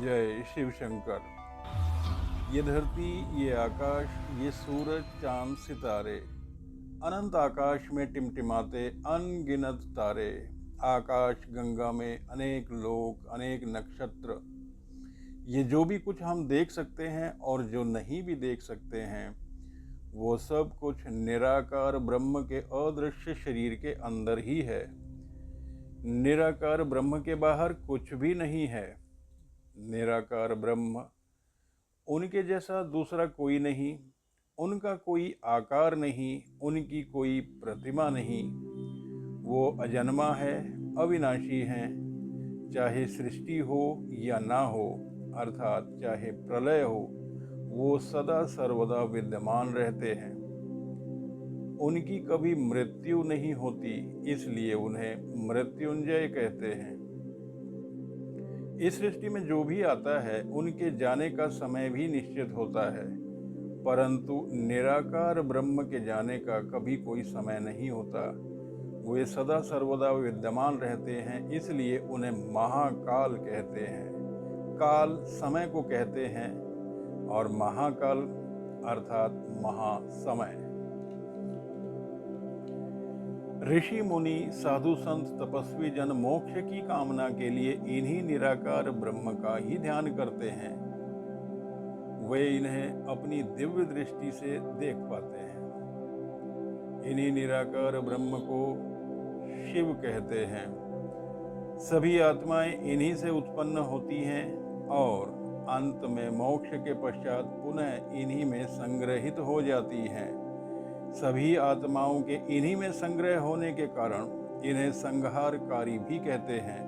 जय शिव शंकर। ये धरती, ये आकाश, ये सूरज, चांद, सितारे, अनंत आकाश में टिमटिमाते अनगिनत तारे, आकाश गंगा में अनेक लोक, अनेक नक्षत्र, ये जो भी कुछ हम देख सकते हैं और जो नहीं भी देख सकते हैं, वो सब कुछ निराकार ब्रह्म के अदृश्य शरीर के अंदर ही है। निराकार ब्रह्म के बाहर कुछ भी नहीं है। निराकार ब्रह्म, उनके जैसा दूसरा कोई नहीं, उनका कोई आकार नहीं, उनकी कोई प्रतिमा नहीं। वो अजन्मा है, अविनाशी हैं। चाहे सृष्टि हो या ना हो, अर्थात चाहे प्रलय हो, वो सदा सर्वदा विद्यमान रहते हैं। उनकी कभी मृत्यु नहीं होती, इसलिए उन्हें मृत्युंजय कहते हैं। इस सृष्टि में जो भी आता है, उनके जाने का समय भी निश्चित होता है, परंतु निराकार ब्रह्म के जाने का कभी कोई समय नहीं होता। वे सदा सर्वदा विद्यमान रहते हैं, इसलिए उन्हें महाकाल कहते हैं। काल समय को कहते हैं और महाकाल अर्थात महासमय। ऋषि मुनि, साधु संत, तपस्वी जन मोक्ष की कामना के लिए इन्हीं निराकार ब्रह्म का ही ध्यान करते हैं। वे इन्हें अपनी दिव्य दृष्टि से देख पाते हैं। इन्हीं निराकार ब्रह्म को शिव कहते हैं। सभी आत्माएं इन्हीं से उत्पन्न होती हैं और अंत में मोक्ष के पश्चात पुनः इन्हीं में संग्रहित हो जाती हैं। सभी आत्माओं के इन्हीं में संग्रह होने के कारण इन्हें संहारकारी भी कहते हैं।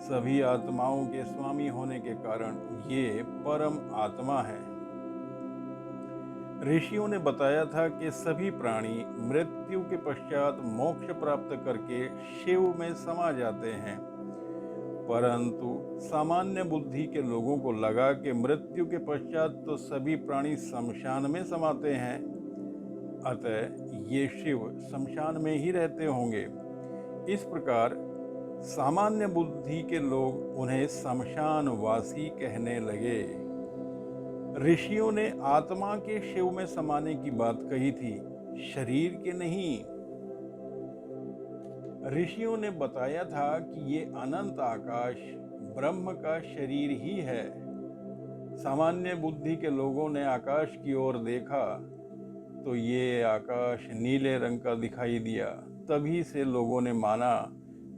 सभी आत्माओं के स्वामी होने के कारण ये परम आत्मा है। ऋषियों ने बताया था कि सभी प्राणी मृत्यु के पश्चात मोक्ष प्राप्त करके शिव में समा जाते हैं, परंतु सामान्य बुद्धि के लोगों को लगा कि मृत्यु के पश्चात तो सभी प्राणी शमशान में समाते हैं, अतः ये शिव शमशान में ही रहते होंगे। इस प्रकार सामान्य बुद्धि के लोग उन्हें शमशानवासी कहने लगे। ऋषियों ने आत्मा के शिव में समाने की बात कही थी, शरीर के नहीं। ऋषियों ने बताया था कि ये अनंत आकाश ब्रह्म का शरीर ही है। सामान्य बुद्धि के लोगों ने आकाश की ओर देखा तो ये आकाश नीले रंग का दिखाई दिया। तभी से लोगों ने माना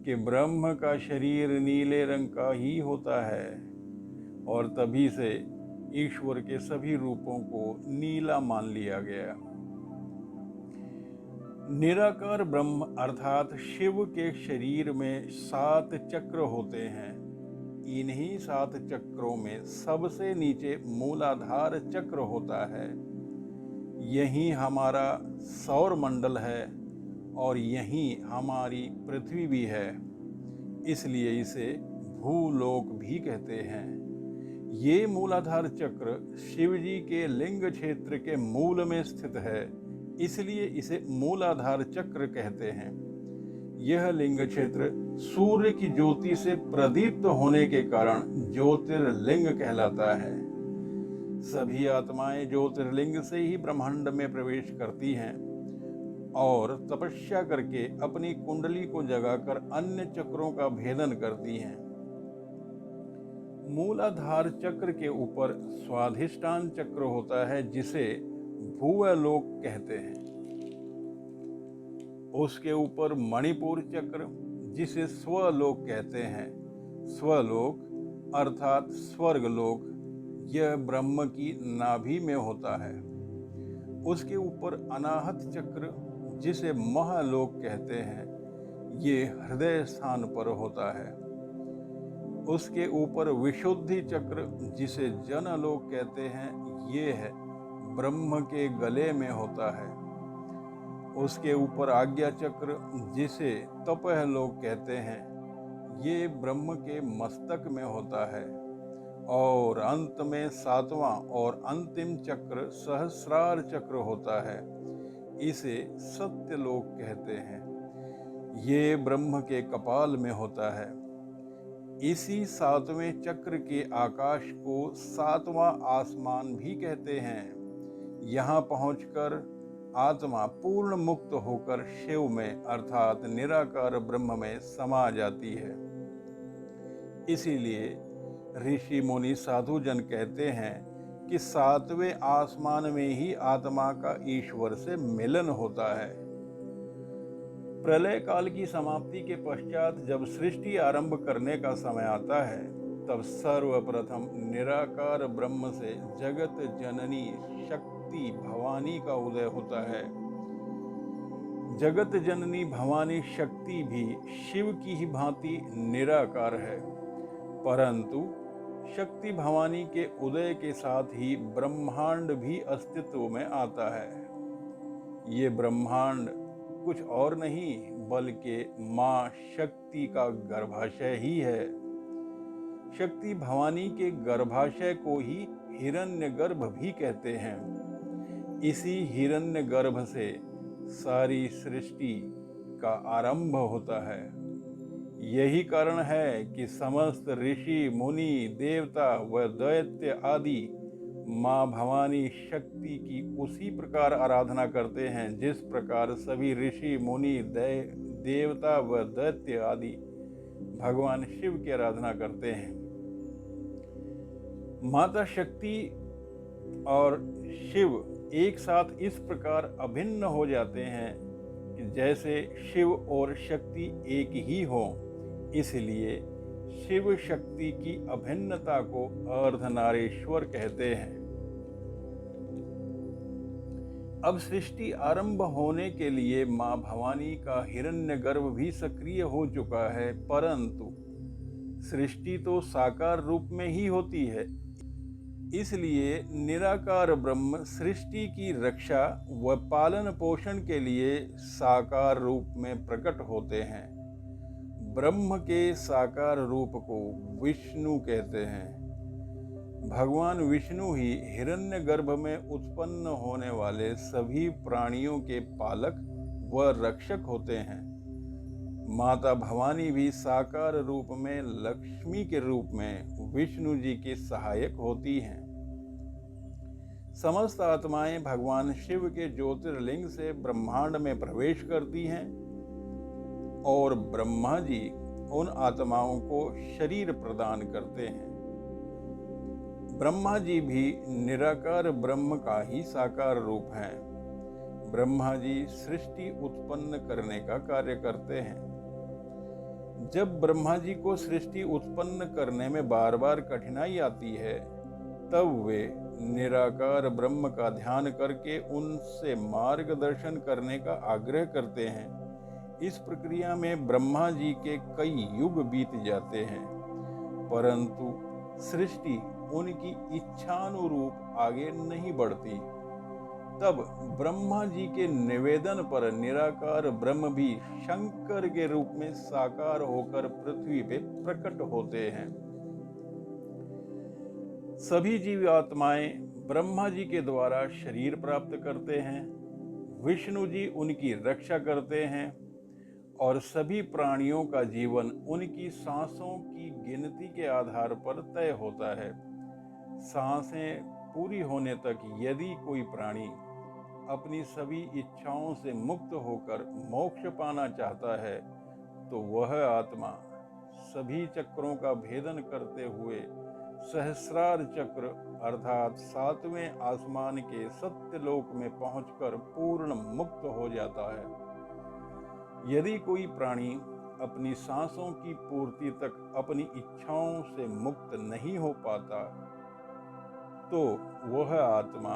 कि ब्रह्म का शरीर नीले रंग का ही होता है और तभी से ईश्वर के सभी रूपों को नीला मान लिया गया। निराकार ब्रह्म अर्थात शिव के शरीर में 7 चक्र होते हैं। इन्हीं 7 चक्रों में सबसे नीचे मूलाधार चक्र होता है। यही हमारा सौर मंडल है और यही हमारी पृथ्वी भी है, इसलिए इसे भूलोक भी कहते हैं। ये मूलाधार चक्र शिव जी के लिंग क्षेत्र के मूल में स्थित है, इसलिए इसे मूलाधार चक्र कहते हैं। यह लिंग क्षेत्र सूर्य की ज्योति से प्रदीप्त होने के कारण ज्योतिर्लिंग कहलाता है। सभी आत्माएं ज्योतिर्लिंग से ही ब्रह्मांड में प्रवेश करती हैं और तपस्या करके अपनी कुंडली को जगाकर अन्य चक्रों का भेदन करती हैं। मूलाधार चक्र के ऊपर स्वाधिष्ठान चक्र होता है, जिसे भूवलोक कहते हैं। उसके ऊपर मणिपुर चक्र, जिसे स्वलोक कहते हैं। स्वलोक अर्थात स्वर्गलोक, यह ब्रह्म की नाभि में होता है। उसके ऊपर अनाहत चक्र, जिसे महलोक कहते हैं, ये हृदय स्थान पर होता है। उसके ऊपर विशुद्धि चक्र, जिसे जनलोक कहते हैं, ये है ब्रह्म के गले में होता है। उसके ऊपर आज्ञा चक्र, जिसे तपहलोक कहते हैं, ये ब्रह्म के मस्तक में होता है। और अंत में 7वां और अंतिम चक्र सहस्रार चक्र होता है, इसे सत्यलोक कहते हैं। ये ब्रह्म के कपाल में होता है। इसी सातवें चक्र के आकाश को सातवां आसमान भी कहते हैं। यहाँ पहुंचकर आत्मा पूर्ण मुक्त होकर शिव में अर्थात निराकार ब्रह्म में समा जाती है। इसीलिए ऋषि मुनि साधु जन कहते हैं कि सातवें आसमान में ही आत्मा का ईश्वर से मिलन होता है। प्रलय काल की समाप्ति के पश्चात जब सृष्टि आरंभ करने का समय आता है, तब सर्वप्रथम निराकार ब्रह्म से जगत जननी शक्ति भवानी का उदय होता है। जगत जननी भवानी शक्ति भी शिव की ही भांति निराकार है, परंतु शक्ति भवानी के उदय के साथ ही ब्रह्मांड भी अस्तित्व में आता है। ये ब्रह्मांड कुछ और नहीं बल्कि मां शक्ति का गर्भाशय ही है। शक्ति भवानी के गर्भाशय को ही हिरण्यगर्भ भी कहते हैं। इसी हिरण्यगर्भ से सारी सृष्टि का आरंभ होता है। यही कारण है कि समस्त ऋषि मुनि देवता व दैत्य आदि माँ भवानी शक्ति की उसी प्रकार आराधना करते हैं जिस प्रकार सभी ऋषि मुनि देवता व दैत्य आदि भगवान शिव की आराधना करते हैं। माता शक्ति और शिव एक साथ इस प्रकार अभिन्न हो जाते हैं कि जैसे शिव और शक्ति एक ही हो। इसलिए शिव शक्ति की अभिन्नता को अर्धनारीश्वर कहते हैं। अब सृष्टि आरंभ होने के लिए मां भवानी का हिरण्यगर्भ भी सक्रिय हो चुका है, परंतु सृष्टि तो साकार रूप में ही होती है। इसलिए निराकार ब्रह्म सृष्टि की रक्षा व पालन पोषण के लिए साकार रूप में प्रकट होते हैं। ब्रह्म के साकार रूप को विष्णु कहते हैं। भगवान विष्णु ही हिरण्यगर्भ में उत्पन्न होने वाले सभी प्राणियों के पालक व रक्षक होते हैं। माता भवानी भी साकार रूप में लक्ष्मी के रूप में विष्णु जी की सहायक होती हैं। समस्त आत्माएं भगवान शिव के ज्योतिर्लिंग से ब्रह्मांड में प्रवेश करती हैं और ब्रह्मा जी उन आत्माओं को शरीर प्रदान करते हैं। ब्रह्मा जी भी निराकार ब्रह्म का ही साकार रूप हैं। ब्रह्मा जी सृष्टि उत्पन्न करने का कार्य करते हैं। जब ब्रह्मा जी को सृष्टि उत्पन्न करने में बार बार कठिनाई आती है, तब वे निराकार ब्रह्म का ध्यान करके उनसे मार्गदर्शन करने का आग्रह करते हैं। इस प्रक्रिया में ब्रह्मा जी के कई युग बीत जाते हैं, परंतु सृष्टि उनकी इच्छानुरूप आगे नहीं बढ़ती। तब ब्रह्मा जी के निवेदन पर निराकार ब्रह्म भी शंकर के रूप में साकार होकर पृथ्वी पे प्रकट होते हैं। सभी जीव आत्माएं ब्रह्मा जी के द्वारा शरीर प्राप्त करते हैं। विष्णु जी उनकी रक्षा करते हैं और सभी प्राणियों का जीवन उनकी सांसों की गिनती के आधार पर तय होता है। सांसें पूरी होने तक यदि कोई प्राणी अपनी सभी इच्छाओं से मुक्त होकर मोक्ष पाना चाहता है, तो वह आत्मा सभी चक्रों का भेदन करते हुए सहस्रार चक्र अर्थात सातवें आसमान के सत्यलोक में पहुंचकर पूर्ण मुक्त हो जाता है। यदि कोई प्राणी अपनी सांसों की पूर्ति तक अपनी इच्छाओं से मुक्त नहीं हो पाता, तो वह आत्मा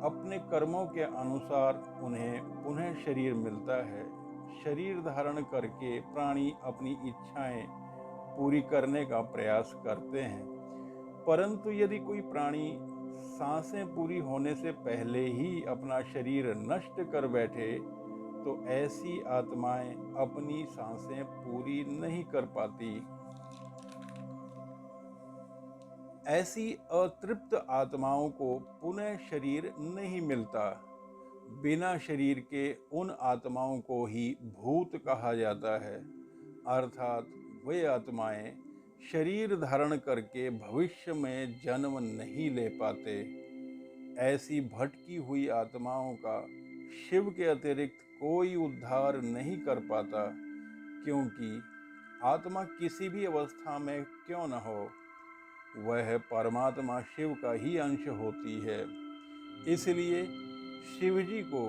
अपने कर्मों के अनुसार उन्हें पुनः शरीर मिलता है। शरीर धारण करके प्राणी अपनी इच्छाएं पूरी करने का प्रयास करते हैं, परंतु यदि कोई प्राणी सांसें पूरी होने से पहले ही अपना शरीर नष्ट कर बैठे, तो ऐसी आत्माएं अपनी सांसें पूरी नहीं कर पाती। ऐसी अतृप्त आत्माओं को पुनः शरीर नहीं मिलता। बिना शरीर के उन आत्माओं को ही भूत कहा जाता है, अर्थात वे आत्माएं शरीर धारण करके भविष्य में जन्म नहीं ले पाते। ऐसी भटकी हुई आत्माओं का शिव के अतिरिक्त कोई उद्धार नहीं कर पाता, क्योंकि आत्मा किसी भी अवस्था में क्यों न हो, वह परमात्मा शिव का ही अंश होती है। इसलिए शिवजी को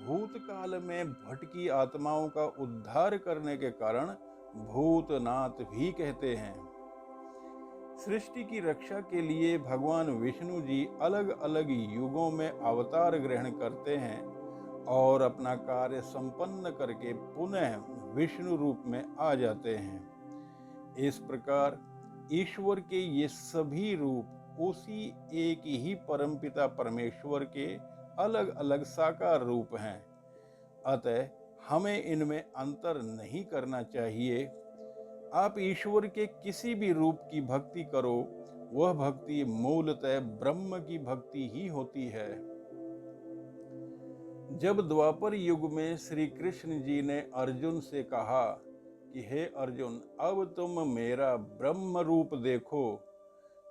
भूतकाल में भटकी आत्माओं का उद्धार करने के कारण भूतनाथ भी कहते हैं। सृष्टि की रक्षा के लिए भगवान विष्णु जी अलग अलग युगों में अवतार ग्रहण करते हैं और अपना कार्य संपन्न करके पुनः विष्णु रूप में आ जाते हैं। इस प्रकार ईश्वर के ये सभी रूप उसी एक ही परमपिता परमेश्वर के अलग अलग साकार रूप हैं। अतः हमें इनमें अंतर नहीं करना चाहिए। आप ईश्वर के किसी भी रूप की भक्ति करो, वह भक्ति मूलतः ब्रह्म की भक्ति ही होती है। जब द्वापर युग में श्री कृष्ण जी ने अर्जुन से कहा कि हे अर्जुन, अब तुम मेरा ब्रह्म रूप देखो,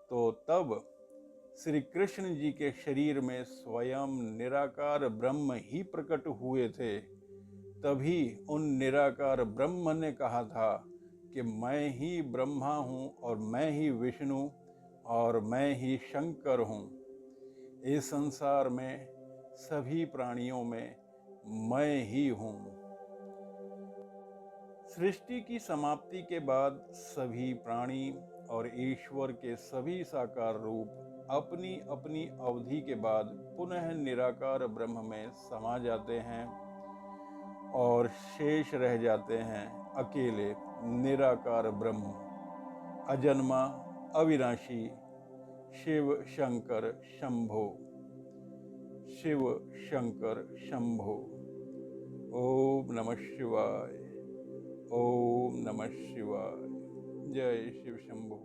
तो तब श्री कृष्ण जी के शरीर में स्वयं निराकार ब्रह्म ही प्रकट हुए थे। तभी उन निराकार ब्रह्म ने कहा था कि मैं ही ब्रह्मा हूँ और मैं ही विष्णु और मैं ही शंकर हूँ। इस संसार में सभी प्राणियों में मैं ही हूँ। सृष्टि की समाप्ति के बाद सभी प्राणी और ईश्वर के सभी साकार रूप अपनी अपनी अवधि के बाद पुनः निराकार ब्रह्म में समा जाते हैं और शेष रह जाते हैं अकेले निराकार ब्रह्म, अजन्मा अविनाशी शिव शंकर शंभो। शिव शंकर शंभो। ओम नमः शिवाय। ओम नमः शिवाय। जय शिव शंभो।